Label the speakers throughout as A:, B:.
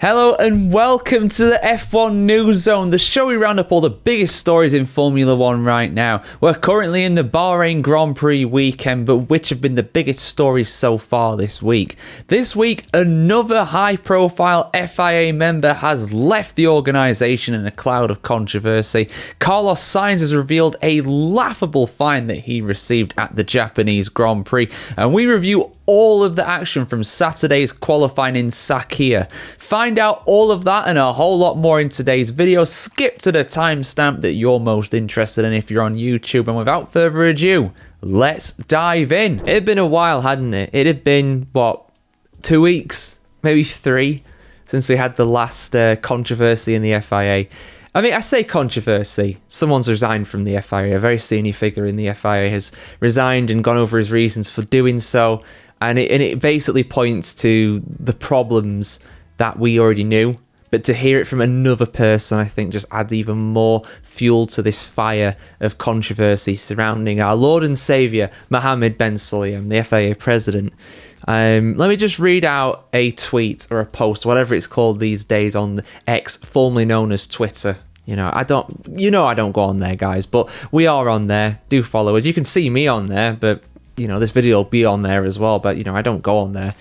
A: Hello and welcome to the F1 News Zone, the show we round up all the biggest stories in Formula 1 right now. We're currently in the Bahrain Grand Prix weekend, but which have been the biggest stories so far this week? This week, another high-profile FIA member has left the organisation in a cloud of controversy. Carlos Sainz has revealed a laughable fine that he received at the Japanese Grand Prix, and we review all of the action from Saturday's qualifying in Sakhir. Find out all of that and a whole lot more in today's video. Skip to the timestamp that you're most interested in if you're on YouTube. And without further ado, let's dive in. It had been a while, hadn't it? It had been, 2 weeks? Maybe 3 since we had the last controversy in the FIA. I mean, I say controversy. Someone's resigned from the FIA. A very senior figure in the FIA has resigned and gone over his reasons for doing so. And it basically points to the problems that we already knew. But to hear it from another person, I think, just adds even more fuel to this fire of controversy surrounding our Lord and Saviour, Mohammed Ben Sulayem, the FIA president. Let me just read out a tweet or a post, whatever it's called these days on X, formerly known as Twitter. I don't go on there, guys, but we are on there. Do follow us. You can see me on there, but this video will be on there as well, but I don't go on there.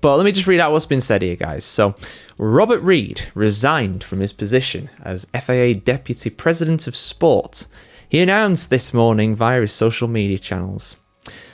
A: But let me just read out what's been said here, guys. So, Robert Reid resigned from his position as FIA Deputy President of Sport. He announced this morning via his social media channels.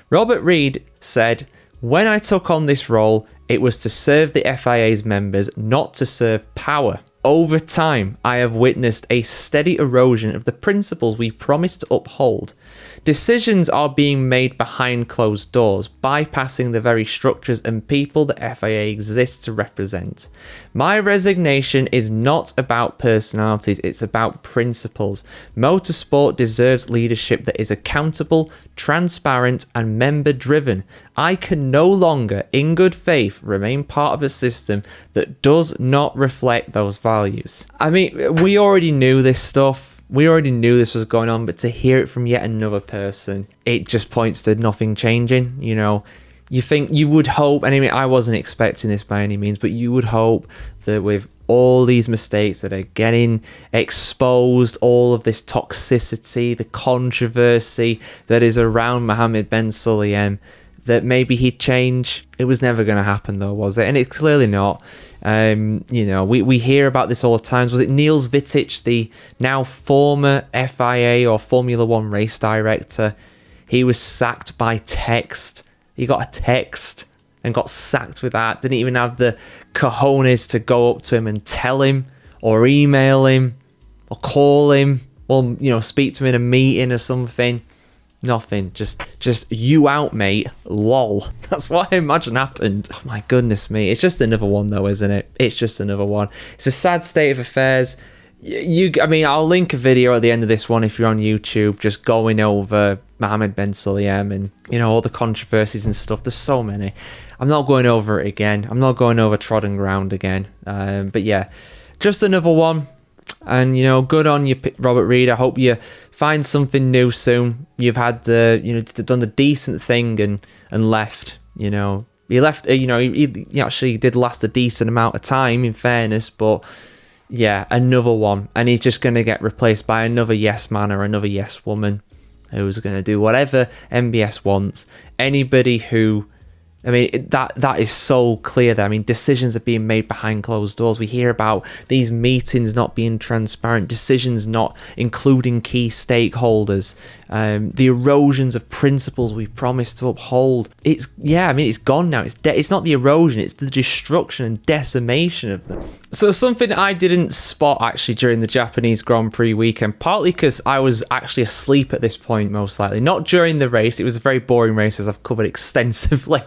A: Robert Reid said, "When I took on this role, it was to serve the FIA's members, not to serve power. Over time, I have witnessed a steady erosion of the principles we promised to uphold. Decisions are being made behind closed doors, bypassing the very structures and people the FIA exists to represent. My resignation is not about personalities, it's about principles. Motorsport deserves leadership that is accountable, transparent, and member-driven. I can no longer, in good faith, remain part of a system that does not reflect those values." I mean, we already knew this stuff. We already knew this was going on, but to hear it from yet another person, it just points to nothing changing. You would hope, and I mean, I wasn't expecting this by any means, but you would hope that with all these mistakes that are getting exposed, all of this toxicity, the controversy that is around Mohammed Ben Sulayem, that maybe he'd change. It was never going to happen though, was it? And it's clearly not. We hear about this all the time. Was it Niels Wittich, the now former FIA or Formula 1 race director? He was sacked by text. He got a text and got sacked with that. Didn't even have the cojones to go up to him and tell him or email him or call him or, speak to him in a meeting or something. Nothing. Just you out, mate. Lol. That's what I imagine happened. Oh my goodness me. It's just another one though, isn't it? It's just another one. It's a sad state of affairs. I'll link a video at the end of this one if you're on YouTube, just going over Mohammed Ben Sulayem and, all the controversies and stuff. There's so many. I'm not going over it again. I'm not going over trodden ground again. But yeah, just another one. And, good on you, Robert Reid. I hope you find something new soon. You've had done the decent thing and left, He left, he actually did last a decent amount of time, in fairness, but yeah, another one. And he's just going to get replaced by another yes man or another yes woman who's going to do whatever MBS wants. Anybody who... that is so clear there. Decisions are being made behind closed doors. We hear about these meetings not being transparent, decisions not including key stakeholders, the erosions of principles we promised to uphold. It's gone now. It's not the erosion, it's the destruction and decimation of them. So something I didn't spot actually during the Japanese Grand Prix weekend, partly because I was actually asleep at this point, most likely. Not during the race. It was a very boring race, as I've covered extensively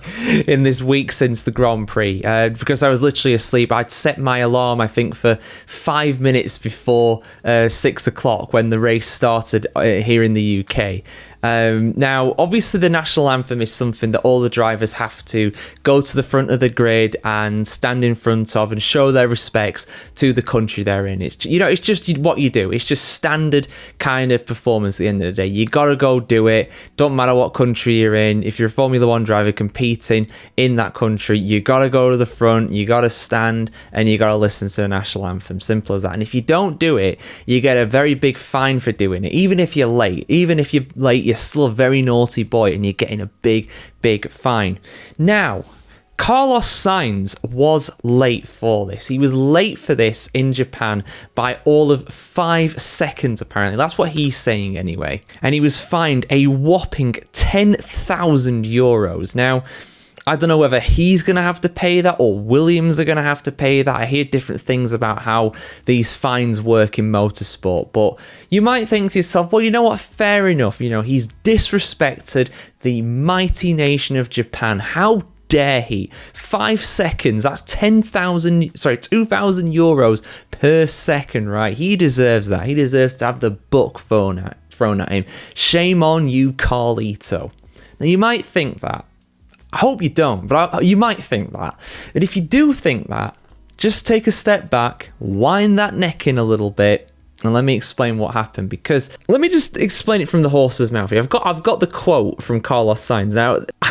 A: in this week since the Grand Prix, because I was literally asleep. I'd set my alarm, I think, for 5 minutes before 6 o'clock when the race started here in the UK. Now, obviously, the national anthem is something that all the drivers have to go to the front of the grid and stand in front of and show their respects to the country they're in. It's, you know, it's just what you do. It's just standard kind of performance at the end of the day. You got to go do it. Don't matter what country you're in. If you're a Formula One driver competing in that country, you got to go to the front, you got to stand, and you got to listen to the national anthem. Simple as that. And if you don't do it, you get a very big fine for doing it. Even if you're late, you're still a very naughty boy and you're getting a big fine. Now, Carlos Sainz was late for this. He was late for this in Japan by all of 5 seconds, apparently. That's what he's saying anyway. And he was fined a whopping 10,000 euros. Now, I don't know whether he's going to have to pay that or Williams are going to have to pay that. I hear different things about how these fines work in motorsport, but you might think to yourself, well, you know what? Fair enough. You know, he's disrespected the mighty nation of Japan. How dare he? 5 seconds. That's 2,000 euros per second, right? He deserves that. He deserves to have the book thrown at him. Shame on you, Carlito. Now, you might think that. I hope you don't, but you might think that. And if you do think that, just take a step back, wind that neck in a little bit, and let me explain what happened. Because let me just explain it from the horse's mouth. I've got the quote from Carlos Sainz. Now, I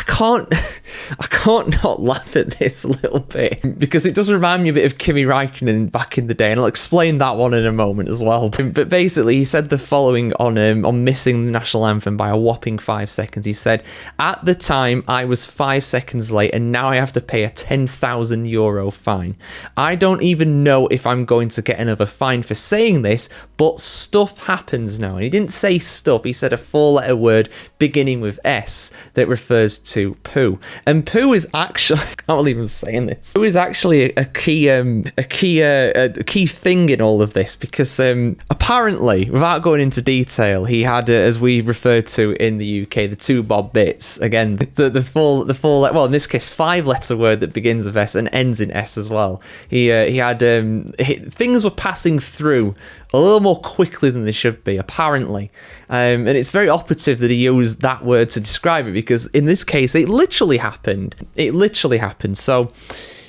A: can't not laugh at this a little bit because it does remind me a bit of Kimi Räikkönen back in the day, and I'll explain that one in a moment as well. But basically, he said the following on missing the national anthem by a whopping 5 seconds. He said, "At the time, I was 5 seconds late, and now I have to pay a 10,000 euro fine. I don't even know if I'm going to get another fine for saying this, but stuff happens now." And he didn't say stuff. He said a 4-letter word beginning with S that refers to poo. And poo is actually, I can't believe I'm saying this, poo is actually a key thing in all of this, because apparently, without going into detail, he had, as we refer to in the UK, the 2 bob bits. Again, the full, well, in this case, 5-letter word that begins with S and ends in S as well. He had things were passing through a little more quickly than they should be, apparently. And it's very operative that he used that word to describe it, because in this case, it literally happened. So,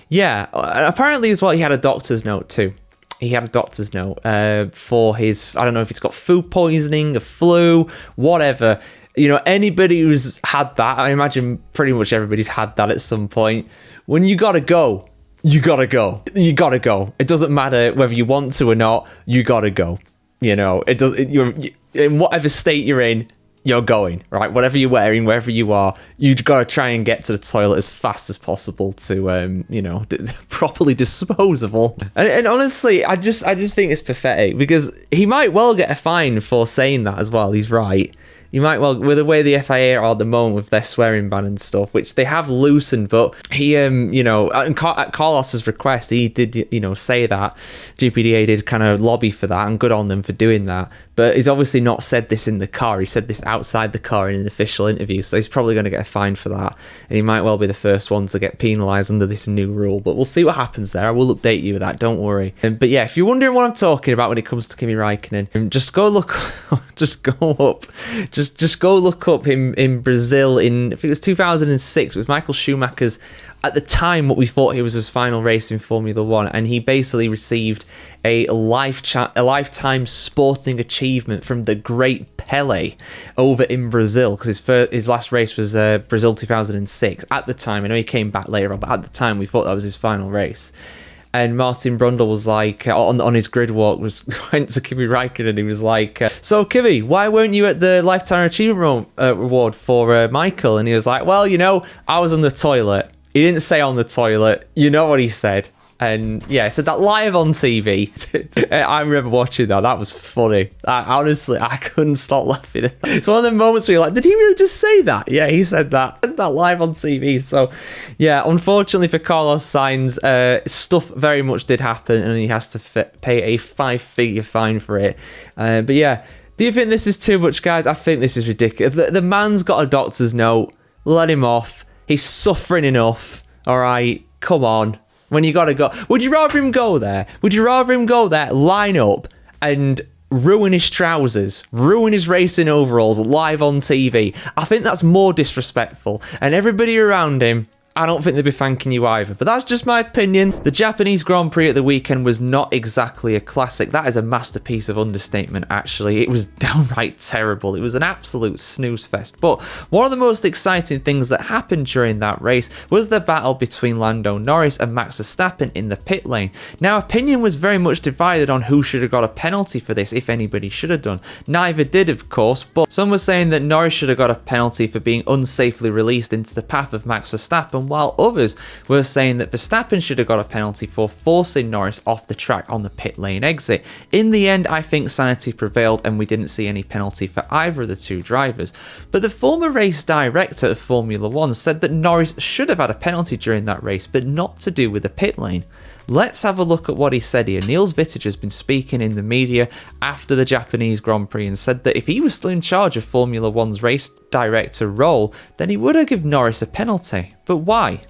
A: yeah, apparently as well, he had a doctor's note too. He had a doctor's note for his, I don't know if it's got food poisoning, a flu, whatever. You know, anybody who's had that, I imagine pretty much everybody's had that at some point. When you gotta go, you gotta go. You gotta go. It doesn't matter whether you want to or not. You gotta go. You know, you're in whatever state you're in, you're going, right? Whatever you're wearing, wherever you are, you've got to try and get to the toilet as fast as possible to, properly dispose of all. And honestly, I just think it's pathetic, because he might well get a fine for saying that as well. He's right. You might well, with the way the FIA are at the moment with their swearing ban and stuff, which they have loosened, but he, at Carlos's request, he did, say that. GPDA did kind of lobby for that, and good on them for doing that. But he's obviously not said this in the car. He said this outside the car in an official interview, so he's probably going to get a fine for that. And he might well be the first one to get penalised under this new rule. But we'll see what happens there. I will update you with that, don't worry. But yeah, if you're wondering what I'm talking about when it comes to Kimi Räikkönen, just go look, just go look up him in Brazil in, I think it was 2006. It was Michael Schumacher's, at the time, what we thought he was his final race in Formula One, and he basically received a lifetime sporting achievement from the great Pele over in Brazil, because his last race was Brazil 2006. At the time, I know he came back later on, but at the time we thought that was his final race. And Martin Brundle was like, on his grid walk, went to Kimi Räikkönen, and he was like, "So Kimi, why weren't you at the Lifetime Achievement Reward for Michael?" And he was like, "Well, I was on the toilet." He didn't say on the toilet. You know what he said. And yeah, so that live on TV. I remember watching that. That was funny. Honestly, I couldn't stop laughing. It's one of the moments where you're like, did he really just say that? Yeah, he said that live on TV. So yeah, unfortunately for Carlos Sainz, stuff very much did happen, and he has to pay a 5-figure fine for it. But yeah, do you think this is too much, guys? I think this is ridiculous. The man's got a doctor's note. Let him off. He's suffering enough. All right, come on. When you gotta go, would you rather him go there? Would you rather him go there, line up, and ruin his trousers, ruin his racing overalls live on TV. I think that's more disrespectful. And everybody around him, I don't think they'd be thanking you either. But that's just my opinion. The Japanese Grand Prix at the weekend was not exactly a classic. That is a masterpiece of understatement, actually. It was downright terrible. It was an absolute snooze fest. But one of the most exciting things that happened during that race was the battle between Lando Norris and Max Verstappen in the pit lane. Now, opinion was very much divided on who should have got a penalty for this, if anybody should have done. Neither did, of course, but some were saying that Norris should have got a penalty for being unsafely released into the path of Max Verstappen, while others were saying that Verstappen should have got a penalty for forcing Norris off the track on the pit lane exit. In the end, I think sanity prevailed and we didn't see any penalty for either of the two drivers. But the former race director of Formula 1 said that Norris should have had a penalty during that race, but not to do with the pit lane. Let's have a look at what he said here. Niels Vittage has been speaking in the media after the Japanese Grand Prix and said that if he was still in charge of Formula 1's race director role, then he would have given Norris a penalty. But why?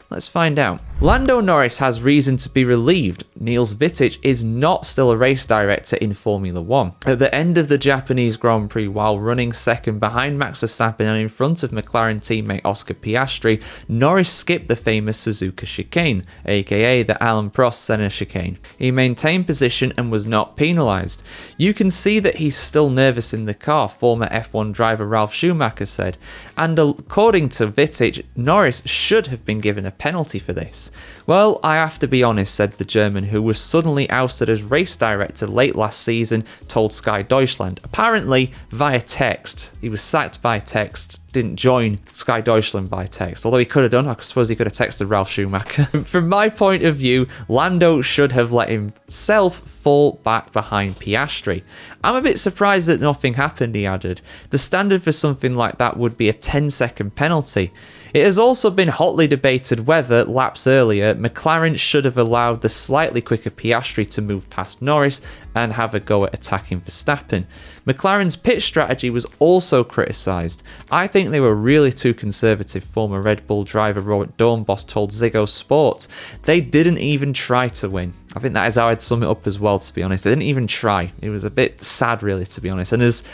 A: Let's find out. Lando Norris has reason to be relieved. Niels Vittage is not still a race director in Formula 1. At the end of the Japanese Grand Prix, while running second behind Max Verstappen and in front of McLaren teammate Oscar Piastri, Norris skipped the famous Suzuka chicane, aka the Alain Prost Senna chicane. He maintained position and was not penalised. You can see that he's still nervous in the car, former F1 driver Ralf Schumacher said. And according to Vittage, Norris should have been given a penalty for this. Well, I have to be honest, said the German, who was suddenly ousted as race director late last season, told Sky Deutschland. Apparently via text. He was sacked by text. Didn't join Sky Deutschland by text. Although he could have done. I suppose he could have texted Ralf Schumacher. From my point of view, Lando should have let himself fall back behind Piastri. I'm a bit surprised that nothing happened, he added. The standard for something like that would be a 10-second penalty. It has also been hotly debated whether, laps earlier, McLaren should have allowed the slightly quicker Piastri to move past Norris and have a go at attacking Verstappen. McLaren's pit strategy was also criticised. I think they were really too conservative, former Red Bull driver Robert Dornbos told Ziggo Sport. They didn't even try to win. I think that is how I'd sum it up as well, to be honest. They didn't even try. It was a bit sad, really, to be honest. And there's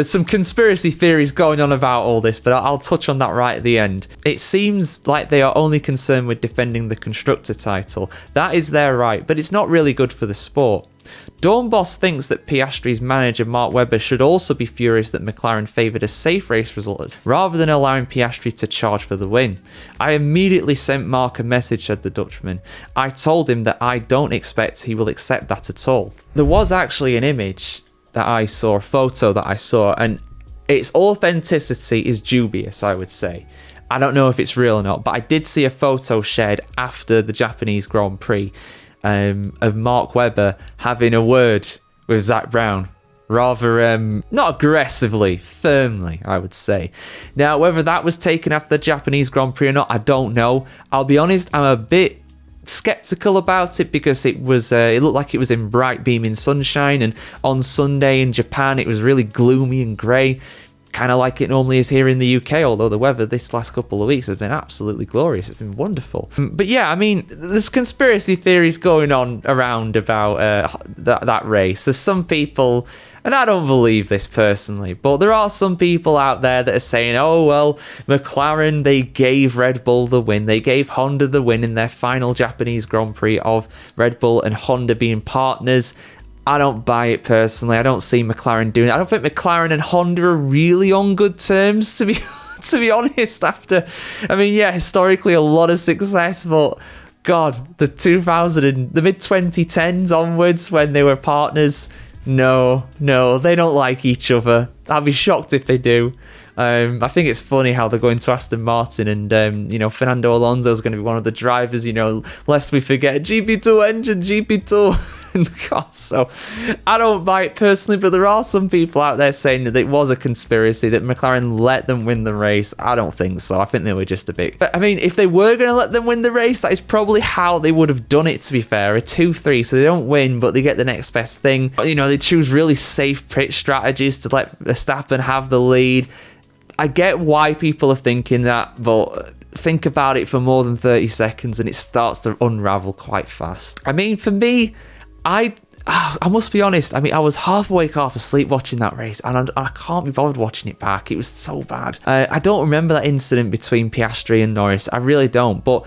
A: some conspiracy theories going on about all this, but I'll touch on that right at the end. It seems like they are only concerned with defending the constructor title. That is their right, but it's not really good for the sport. Dornbos thinks that Piastri's manager Mark Webber should also be furious that McLaren favoured a safe race result rather than allowing Piastri to charge for the win. I immediately sent Mark a message, said the Dutchman. I told him that I don't expect he will accept that at all. There was actually an image that I saw, a photo that I saw, and its authenticity is dubious, I would say. I don't know if it's real or not, but I did see a photo shared after the Japanese Grand Prix of Mark Webber having a word with Zak Brown. Rather, not aggressively, firmly, I would say. Now, whether that was taken after the Japanese Grand Prix or not, I don't know. I'll be honest, I'm a bit skeptical about it because it looked like it was in bright beaming sunshine, and on Sunday in Japan it was really gloomy and grey. Kind of like it normally is here in the UK, although the weather this last couple of weeks has been absolutely glorious. It's been wonderful. But yeah, I mean, there's conspiracy theories going on around about that race. There's some people, and I don't believe this personally, but there are some people out there that are saying, oh, well, McLaren, they gave Red Bull the win. They gave Honda the win in their final Japanese Grand Prix of Red Bull and Honda being partners. I don't buy it personally. I don't see McLaren doing it. I don't think McLaren and Honda are really on good terms, to be honest. After, I mean, yeah, historically a lot of success, but God, the mid-2010s onwards when they were partners, no, they don't like each other. I'd be shocked if they do. I think it's funny how they're going to Aston Martin and, Fernando Alonso is going to be one of the drivers, lest we forget GP2 engine, GP2. God, so I don't buy it personally, but there are some people out there saying that it was a conspiracy, that McLaren let them win the race. I don't think so. I think they were just a bit... But, I mean, if they were going to let them win the race, that is probably how they would have done it, to be fair. A 2-3, so they don't win, but they get the next best thing. They choose really safe pit strategies to let Verstappen have the lead. I get why people are thinking that, but think about it for more than 30 seconds and it starts to unravel quite fast. I mean, for me, I I must be honest. I mean, I was half awake, half asleep watching that race, and I can't be bothered watching it back. It was so bad. I don't remember that incident between Piastri and Norris. I really don't. But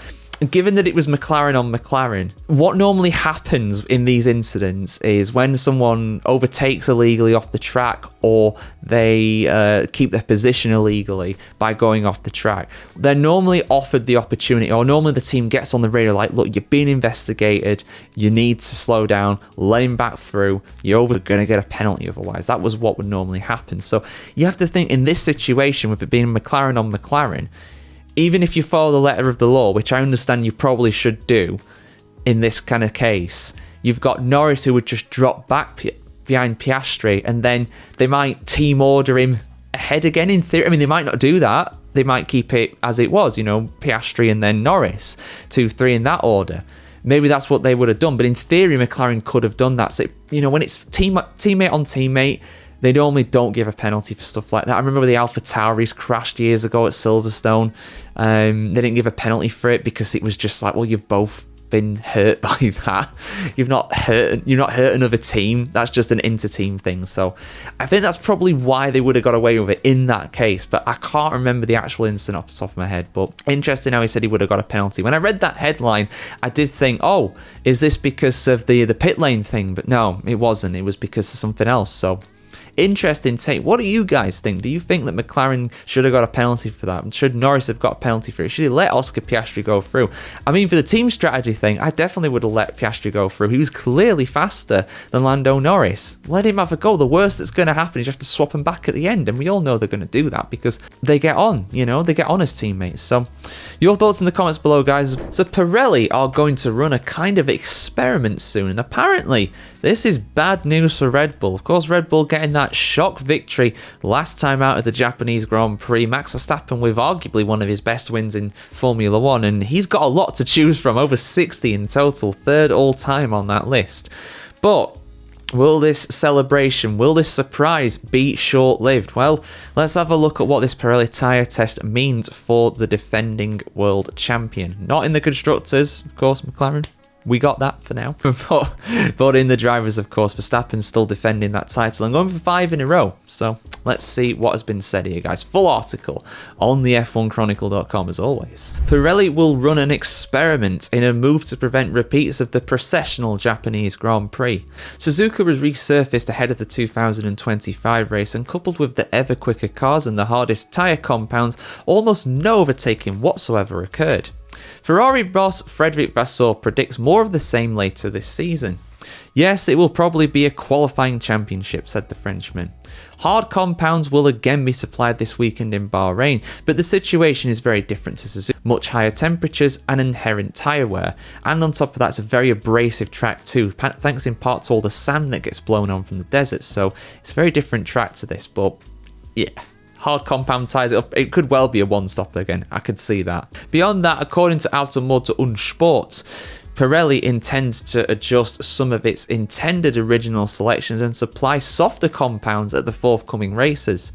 A: given that it was McLaren on McLaren, what normally happens in these incidents is when someone overtakes illegally off the track, or they keep their position illegally by going off the track, they're normally offered the opportunity, or normally the team gets on the radio like, look, you're being investigated, you need to slow down, let him back through, you're going to get a penalty otherwise. That was what would normally happen. So you have to think, in this situation, with it being McLaren on McLaren, even if you follow the letter of the law, which I understand you probably should do in this kind of case, you've got Norris who would just drop back behind Piastri, and then they might team order him ahead again in theory. I mean, they might not do that. They might keep it as it was, Piastri and then Norris, 2, 3 in that order. Maybe that's what they would have done. But in theory, McLaren could have done that. So, when it's teammate on teammate, they normally don't give a penalty for stuff like that. I remember the Alpha Tauris crashed years ago at Silverstone. They didn't give a penalty for it because it was just like, well, you've both been hurt by that. You're not hurt another team. That's just an inter-team thing. So I think that's probably why they would have got away with it in that case. But I can't remember the actual incident off the top of my head. But interesting how he said he would have got a penalty. When I read that headline, I did think, oh, is this because of the pit lane thing? But no, it wasn't. It was because of something else. So interesting take. What do you guys think? Do you think that McLaren should have got a penalty for that? Should Norris have got a penalty for it? Should he let Oscar Piastri go through? I mean, for the team strategy thing, I definitely would have let Piastri go through. He was clearly faster than Lando Norris. Let him have a go. The worst that's going to happen is you have to swap him back at the end, and we all know they're going to do that because they get on, they get on as teammates. So your thoughts in the comments below, guys. So Pirelli are going to run a kind of experiment soon, and apparently this is bad news for Red Bull. Of course, Red Bull getting that shock victory last time out of the Japanese Grand Prix. Max Verstappen with arguably one of his best wins in Formula 1, and he's got a lot to choose from, over 60 in total, third all time on that list. But will this celebration, will this surprise be short-lived? Well, let's have a look at what this Pirelli tyre test means for the defending world champion. Not in the constructors, of course, McLaren. We got that for now. But in the drivers, of course, Verstappen's still defending that title and going for 5 in a row. So let's see what has been said here, guys. Full article on the F1Chronicle.com as always. Pirelli will run an experiment in a move to prevent repeats of the processional Japanese Grand Prix. Suzuka was resurfaced ahead of the 2025 race, and coupled with the ever quicker cars and the hardest tyre compounds, almost no overtaking whatsoever occurred. Ferrari boss Frederic Vasseur predicts more of the same later this season. Yes, it will probably be a qualifying championship, said the Frenchman. Hard compounds will again be supplied this weekend in Bahrain, but the situation is very different to Suzuka. Much higher temperatures and inherent tyre wear, and on top of that, it's a very abrasive track too, thanks in part to all the sand that gets blown on from the desert, so it's a very different track to this, but yeah. Hard compound tyres, it could well be a one-stopper again. I could see that. Beyond that, according to Automotor und Sport, Pirelli intends to adjust some of its intended original selections and supply softer compounds at the forthcoming races.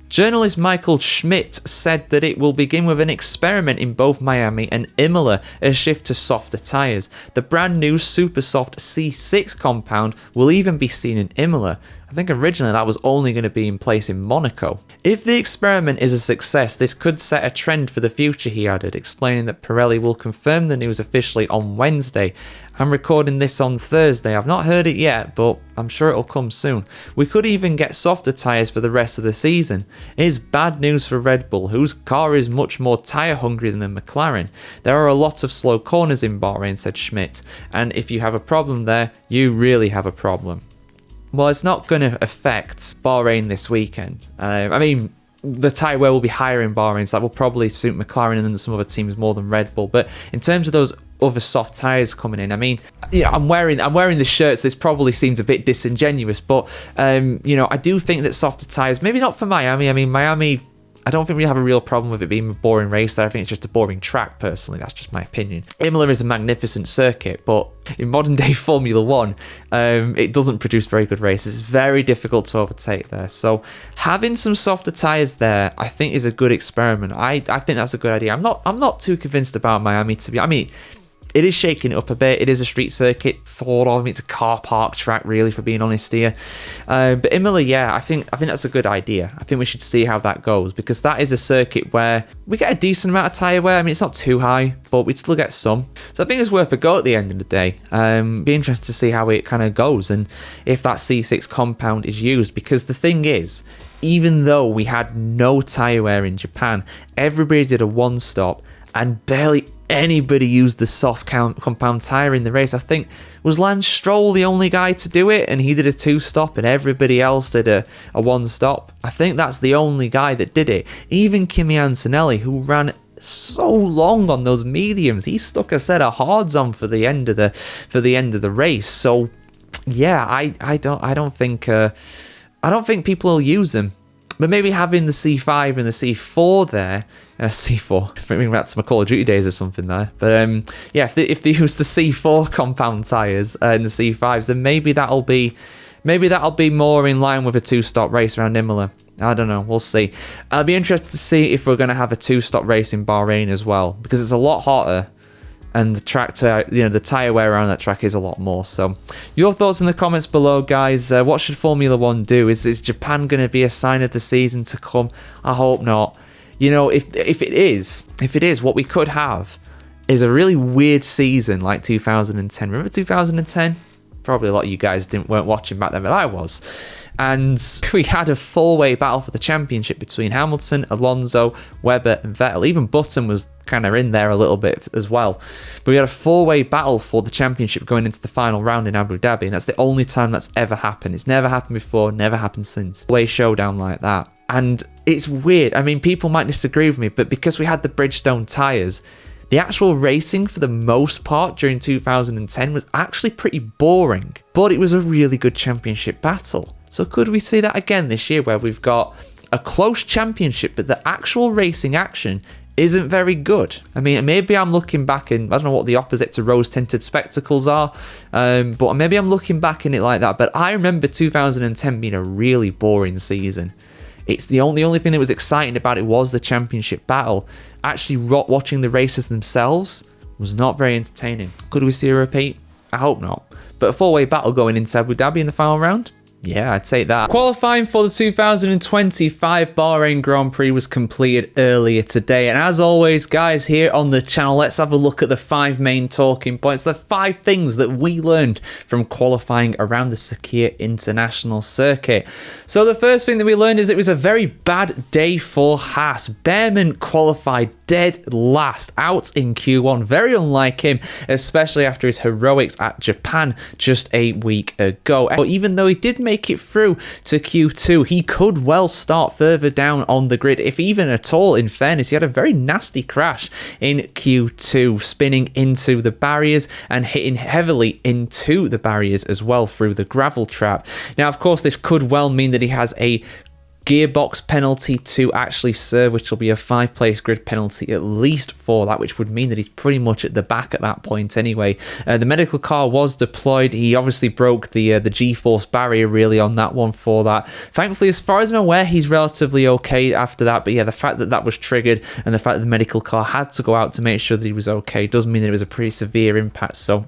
A: Journalist Michael Schmidt said that it will begin with an experiment in both Miami and Imola, a shift to softer tyres. The brand new super soft C6 compound will even be seen in Imola. I think originally that was only going to be in place in Monaco. If the experiment is a success, this could set a trend for the future, he added, explaining that Pirelli will confirm the news officially on Wednesday. I'm recording this on Thursday. I've not heard it yet, but I'm sure it'll come soon. We could even get softer tyres for the rest of the season. It is bad news for Red Bull, whose car is much more tyre hungry than McLaren. There are a lot of slow corners in Bahrain, said Schmidt, and if you have a problem there, you really have a problem. Well, it's not going to affect Bahrain this weekend. I mean, the tyre wear will be higher in Bahrain, so that will probably suit McLaren and some other teams more than Red Bull. But in terms of those other soft tyres coming in, I mean, I'm wearing the shirts. This probably seems a bit disingenuous, but I do think that softer tyres, maybe not for Miami. I mean, Miami, I don't think we have a real problem with it being a boring race there. I think it's just a boring track, personally. That's just my opinion. Imola is a magnificent circuit, but in modern day Formula 1, it doesn't produce very good races. It's very difficult to overtake there. So having some softer tyres there, I think, is a good experiment. I think that's a good idea. I'm not too convinced about Miami, it is shaking it up a bit. It is a street circuit, sort of. It's a car park track, really, for being honest here. But Imola, yeah, I think that's a good idea. I think we should see how that goes, because that is a circuit where we get a decent amount of tyre wear. I mean, it's not too high, but we'd still get some. So I think it's worth a go at the end of the day. Be interested to see how it kind of goes and if that C6 compound is used, because the thing is, even though we had no tyre wear in Japan, everybody did a one stop and barely anybody used the soft compound tyre in the race. I think, was Lance Stroll the only guy to do it, and he did a two stop and everybody else did a one stop? I think that's the only guy that did it. Even Kimi Antonelli, who ran so long on those mediums, he stuck a set of hards on for the end of the race. So yeah, I don't think people will use them. But maybe having the C5 and the C4 there, C4, bringing back to my Call of Duty days or something there. But yeah, if they use the C4 compound tyres and the C5s, then maybe that'll be more in line with a two-stop race around Imola. I don't know, we'll see. I'll be interested to see if we're going to have a two-stop race in Bahrain as well, because it's a lot hotter. And the the tyre wear around that track is a lot more. So, your thoughts in the comments below, guys. What should Formula 1 do? Is Japan going to be a sign of the season to come? I hope not. You know, if it is, what we could have is a really weird season like 2010. Remember 2010? Probably a lot of you guys weren't watching back then, but I was. And we had a four-way battle for the championship between Hamilton, Alonso, Webber, and Vettel. Even Button was kind of in there a little bit as well. But we had a four-way battle for the championship going into the final round in Abu Dhabi, and that's the only time that's ever happened. It's never happened before, never happened since. Four-way showdown like that. And it's weird. I mean, people might disagree with me, but because we had the Bridgestone tyres, the actual racing for the most part during 2010 was actually pretty boring, but it was a really good championship battle. So could we see that again this year, where we've got a close championship, but the actual racing action isn't very good? I mean, maybe I'm looking back and I don't know what the opposite to rose-tinted spectacles are, but maybe I'm looking back in it like that. But I remember 2010 being a really boring season. It's the only thing that was exciting about it was the championship battle. Actually, watching the races themselves was not very entertaining. Could we see a repeat? I hope not. But a four-way battle going into Abu Dhabi in the final round? Yeah, I'd say that. Qualifying for the 2025 Bahrain Grand Prix was completed earlier today. And as always, guys, here on the channel, let's have a look at the 5 main talking points. The 5 things that we learned from qualifying around the Sakhir International Circuit. So the first thing that we learned is it was a very bad day for Haas. Behrman qualified dead last out in Q1. Very unlike him, especially after his heroics at Japan just a week ago. But even though he did make it through to Q2, he could well start further down on the grid, if even at all. In fairness, he had a very nasty crash in Q2, spinning into the barriers and hitting heavily into the barriers as well through the gravel trap. Now, of course, this could well mean that he has a gearbox penalty to actually serve, which will be a 5-place grid penalty at least for that, which would mean that he's pretty much at the back at that point anyway. The medical car was deployed. He obviously broke the G-force barrier really on that one for that. Thankfully, as far as I'm aware, he's relatively okay after that. But yeah, the fact that that was triggered and the fact that the medical car had to go out to make sure that he was okay does mean that it was a pretty severe impact. So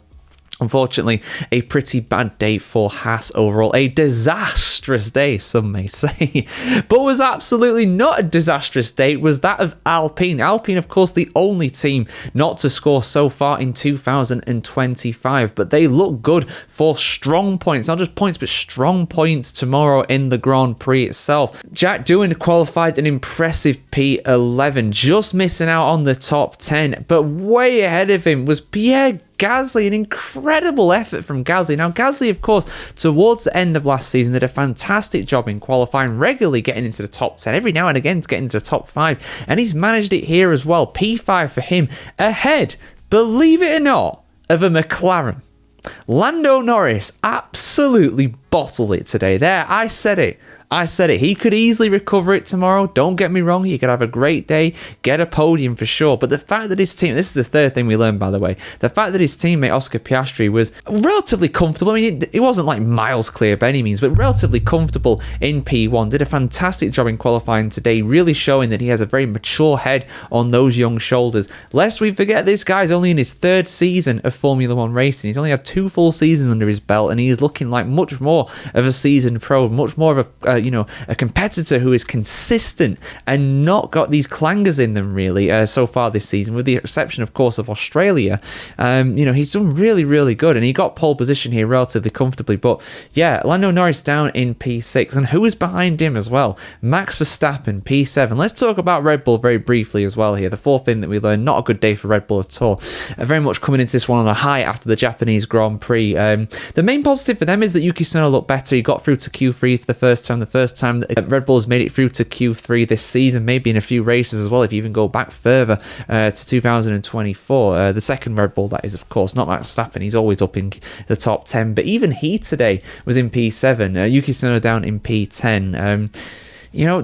A: unfortunately, a pretty bad day for Haas overall. A disastrous day, some may say. But was absolutely not a disastrous day was that of Alpine. Alpine, of course, the only team not to score so far in 2025. But they look good for strong points. Not just points, but strong points tomorrow in the Grand Prix itself. Jack Doohan qualified an impressive P11, just missing out on the top 10. But way ahead of him was Pierre Gasly, an incredible effort from Gasly. Now, Gasly, of course, towards the end of last season, did a fantastic job in qualifying, regularly getting into the top 10, every now and again to get into the top 5, and he's managed it here as well. P5 for him, ahead, believe it or not, of a McLaren. Lando Norris absolutely bottled it today. There, I said it. I said it. He could easily recover it tomorrow. Don't get me wrong. He could have a great day, get a podium for sure. But the fact that his team, this is the third thing we learned, by the way, the fact that his teammate Oscar Piastri was relatively comfortable. I mean, it wasn't like miles clear by any means, but relatively comfortable in P1. Did a fantastic job in qualifying today, really showing that he has a very mature head on those young shoulders. Lest we forget, this guy's only in his third season of Formula One racing. He's only had 2 full seasons under his belt, and he is looking like much more of a seasoned pro, much more of a competitor who is consistent and not got these clangers in them really so far this season, with the exception, of course, of Australia. He's done really, really good, and he got pole position here relatively comfortably. But yeah, Lando Norris down in P6, and who is behind him as well? Max Verstappen, P7. Let's talk about Red Bull very briefly as well here. The fourth thing that we learned, not a good day for Red Bull at all. Very much coming into this one on a high after the Japanese Grand Prix. The main positive for them is that Yuki Tsunoda looked better. He got through to Q3 for the first time that Red Bull has made it through to Q3 this season, maybe in a few races as well, if you even go back further to 2024. The second Red Bull, that is, of course, not Max Verstappen. He's always up in the top 10, but even he today was in P7. Yuki Tsunoda down in P10.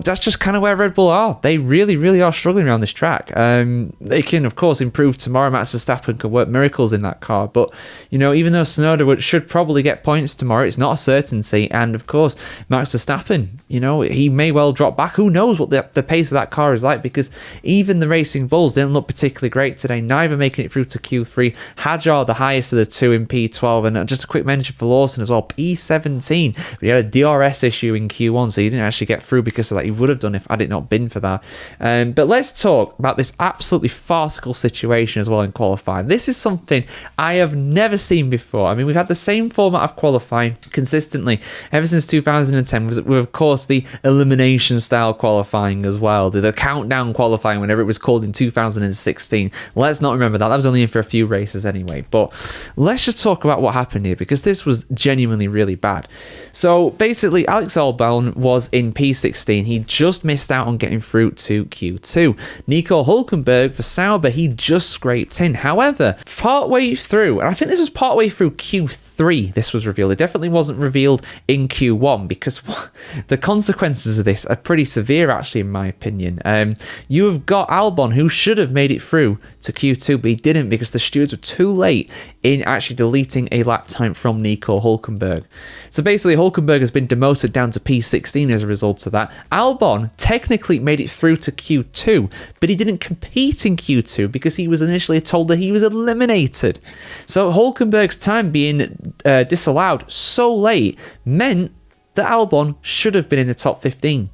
A: That's just kind of where Red Bull are. They really, really are struggling around this track. They can, of course, improve tomorrow. Max Verstappen can work miracles in that car. But, even though Tsunoda should probably get points tomorrow, it's not a certainty. And, of course, Max Verstappen, he may well drop back. Who knows what the pace of that car is like, because even the Racing Bulls didn't look particularly great today, neither making it through to Q3. Hadjar, the highest of the two, in P12. And just a quick mention for Lawson as well, P17. But he had a DRS issue in Q1, so he didn't actually get through because of that. He would have done if had it not been for that. But let's talk about this absolutely farcical situation as well in qualifying. This is something I have never seen before. I mean, we've had the same format of qualifying consistently ever since 2010, with of course the elimination style qualifying as well, the countdown qualifying, whenever it was called in 2016. Let's not remember that. That was only in for a few races anyway. But let's just talk about what happened here, because this was genuinely really bad. So basically, Alex Albon was in P16. He just missed out on getting through to Q2. Nico Hülkenberg for Sauber, he just scraped in. However, partway through, and I think this was partway through Q3, this was revealed. It definitely wasn't revealed in Q1, because the consequences of this are pretty severe, actually, in my opinion. You have got Albon, who should have made it through to Q2, but he didn't, because the stewards were too late in actually deleting a lap time from Nico Hülkenberg. So basically, Hülkenberg has been demoted down to P16 as a result of that. Albon technically made it through to Q2, but he didn't compete in Q2 because he was initially told that he was eliminated. So Hülkenberg's time being disallowed so late meant that Albon should have been in the top 15,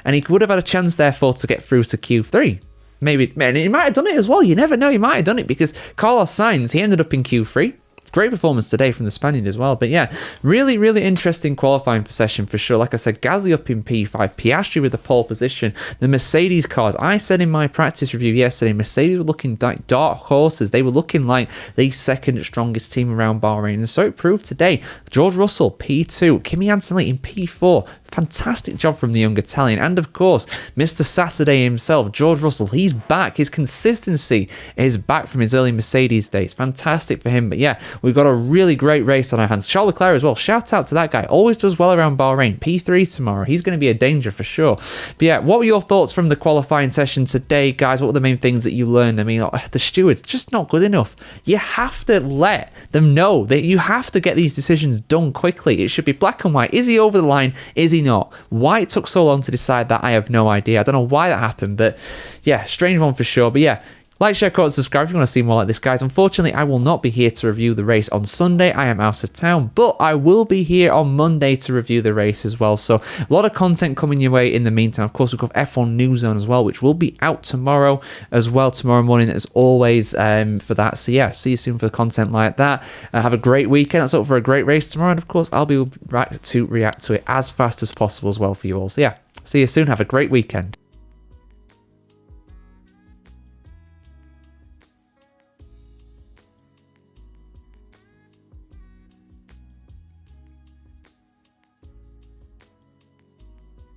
A: and he would have had a chance, therefore, to get through to Q3. Maybe, man, he might have done it as well. You never know, he might have done it, because Carlos Sainz, he ended up in Q3. Great performance today from the Spaniard as well. But yeah, really, really interesting qualifying session for sure. Like I said, Gasly up in P5, Piastri with the pole position. The Mercedes cars, I said in my practice review yesterday, Mercedes were looking like dark horses. They were looking like the second strongest team around Bahrain. And so it proved today. George Russell, P2. Kimi Antonelli in P4. Fantastic job from the young Italian. And of course, Mr. Saturday himself, George Russell, he's back. His consistency is back from his early Mercedes days. Fantastic for him. But yeah, we've got a really great race on our hands. Charles Leclerc as well. Shout out to that guy. Always does well around Bahrain. P3 tomorrow. He's going to be a danger for sure. But yeah, what were your thoughts from the qualifying session today, guys? What were the main things that you learned? I mean, the stewards, just not good enough. You have to let them know that you have to get these decisions done quickly. It should be black and white. Is he over the line? Is he not? Why it took so long to decide that, I have no idea. I don't know why that happened, but yeah, strange one for sure. But yeah, like, share, comment, subscribe if you want to see more like this, guys. Unfortunately, I will not be here to review the race on Sunday. I am out of town, but I will be here on Monday to review the race as well. So a lot of content coming your way in the meantime. Of course, we've got F1 News Zone as well, which will be out tomorrow as well, tomorrow morning as always for that. So yeah, see you soon for the content like that. Have a great weekend. Let's hope for a great race tomorrow. And of course, I'll be right to react to it as fast as possible as well for you all. So yeah, see you soon. Have a great weekend.